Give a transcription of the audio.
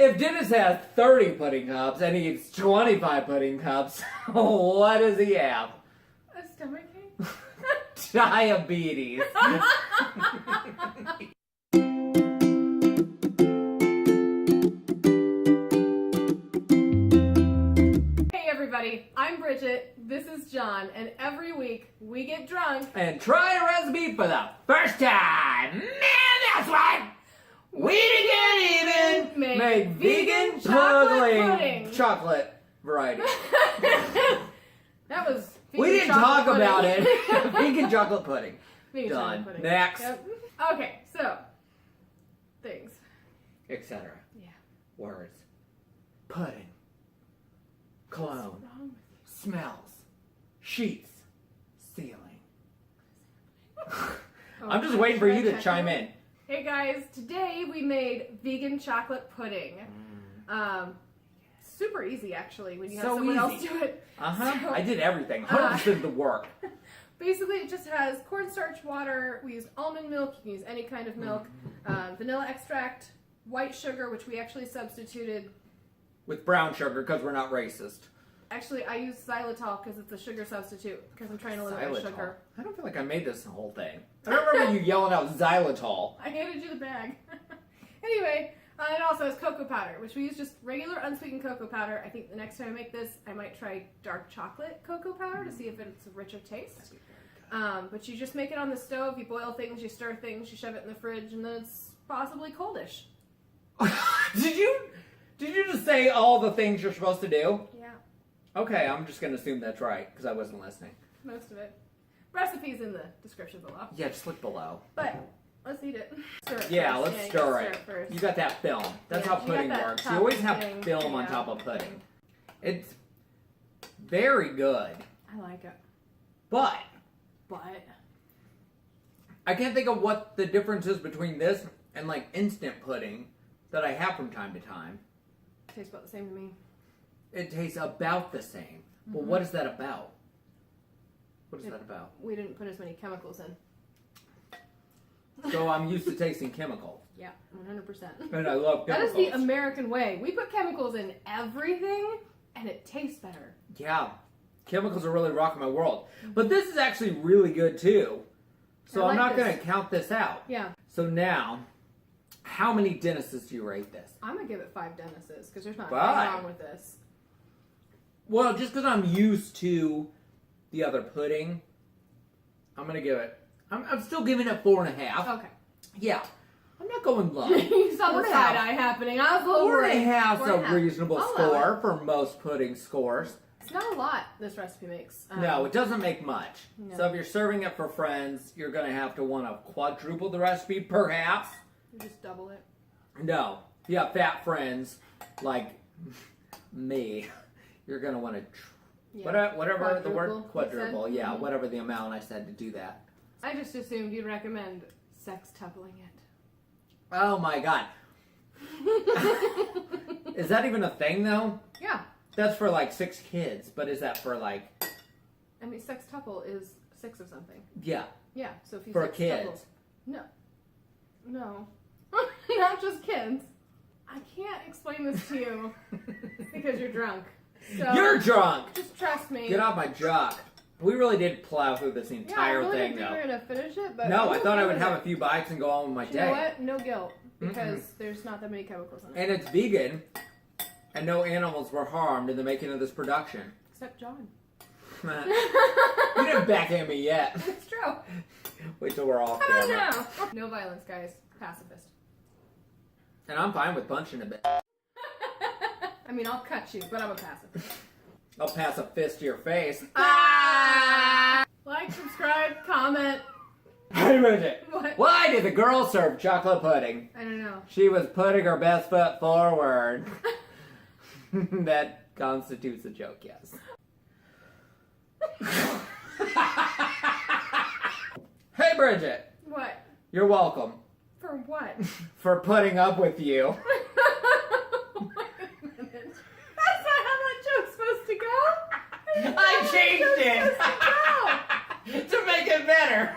If Dennis has 30 pudding cups and he eats 25 pudding cups, what does he have? A stomachache? Diabetes. Hey everybody, I'm Bridget, this is John, and every week we get drunk And try a recipe for the first time. Man, that's right! We didn't even make vegan pudding. chocolate variety. That was We vegan didn't chocolate talk about pudding. it. Vegan chocolate pudding. Vegan Done. chocolate pudding. Next. Yep. Okay, so things. Etc. Yeah. Words. Pudding. Cologne. What's wrong with you? Smells. Sheets. Ceiling. Oh, I'm just waiting for you to check chime it. in. Hey guys, today we made vegan chocolate pudding. Super easy actually when you have So someone else easy. do it. Uh-huh. So, I did everything. 100% of the work. Basically, it just has cornstarch, water. We used almond milk. You can use any kind of milk. Vanilla extract, white sugar, which we actually substituted. With brown sugar, because we're not racist. Actually, I use xylitol because it's a sugar substitute because I'm trying to limit my sugar. I don't feel like I made this whole thing. I don't remember you yelling out xylitol. I handed you the bag. Anyway, it also has cocoa powder, which we use just regular unsweetened cocoa powder. I think the next time I make this, I might try dark chocolate cocoa powder to see if it's a richer taste. But you just make it on the stove, you boil things, you stir things, you shove it in the fridge, and then it's possibly coldish. Did you just say all the things you're supposed to do? Yeah, Okay, I'm just going to assume that's right, because I wasn't listening. most of it. Recipe's in the description below. Yeah, just look below. But let's eat it. Stir it Yeah, first. let's you stir gotta it. first. You got that film. That's Yeah, how you got pudding that works. You top always have thing. film on Yeah. top of pudding. It's very good, I like it. but But I can't think of what the difference is between this and like instant pudding that I have from time to time. it tastes about the same to me. It tastes about the same. Well, what is that about? What is that about? We didn't put as many chemicals in. So I'm used to tasting chemicals. Yeah, 100%. And I love That chemicals. is the American way. We put chemicals in everything, and it tastes better. Yeah. Chemicals are really rocking my world. But this is actually really good too. So I I'm like not going this. to count this out. Yeah. So now, how many Dennises do you rate this? I'm going to give it 5 Dennises, because there's not Five? anything wrong with this. Well, just because I'm used to the other pudding, I'm going to give it, I'm still giving it 4.5. Okay. Yeah. I'm not going low. You saw the 4.5. side eye happening. I was a little worried. 4.5 is a 4.5. reasonable I'll allow score for most pudding scores. It's not a lot this recipe makes. No, it doesn't make much. No. So if you're serving it for friends, you're going to have to want to quadruple the recipe, perhaps. You just double it. No. If you have fat friends like me, you're going to want to, Yeah. whatever the word, Quadruple, you quadruple, said? yeah, Mhm. whatever the amount I said to do that. I just assumed you'd recommend sextupling it. Oh my God. Is that even a thing though? Yeah. That's for like 6 kids, but is that for like, I mean, sextuple is 6 of something. yeah, Yeah, so if you for sextuple- kids? No. No. Not just kids. I can't explain this to you because you're drunk. So You're drunk! just trust me. Get off my jock. We really did plow through this Yeah, I entire really thing didn't think though. we were gonna finish it, but No, I we'll thought I do would it. have a few bites and go on with my You know day. what? No guilt because there's not that many chemicals in it. And it's vegan, and no animals were harmed in the making of this production. Except John. You didn't backhand me yet. It's true. Wait till we're off Come on camera. now. No violence, guys. Pacifist. And I'm fine with punching a bit. I mean, I'll cut you, but I'm a pacifist. I'll pass a fist to your face. Like, subscribe, comment. Hey, Bridget. What? Why did the girl serve chocolate pudding? I don't know. She was putting her best foot forward. That constitutes a joke, yes. Hey, Bridget. What? You're welcome For what? for putting up with you. Wait a minute. That's not how that joke's supposed to go. I changed It's it supposed to go. to make it better.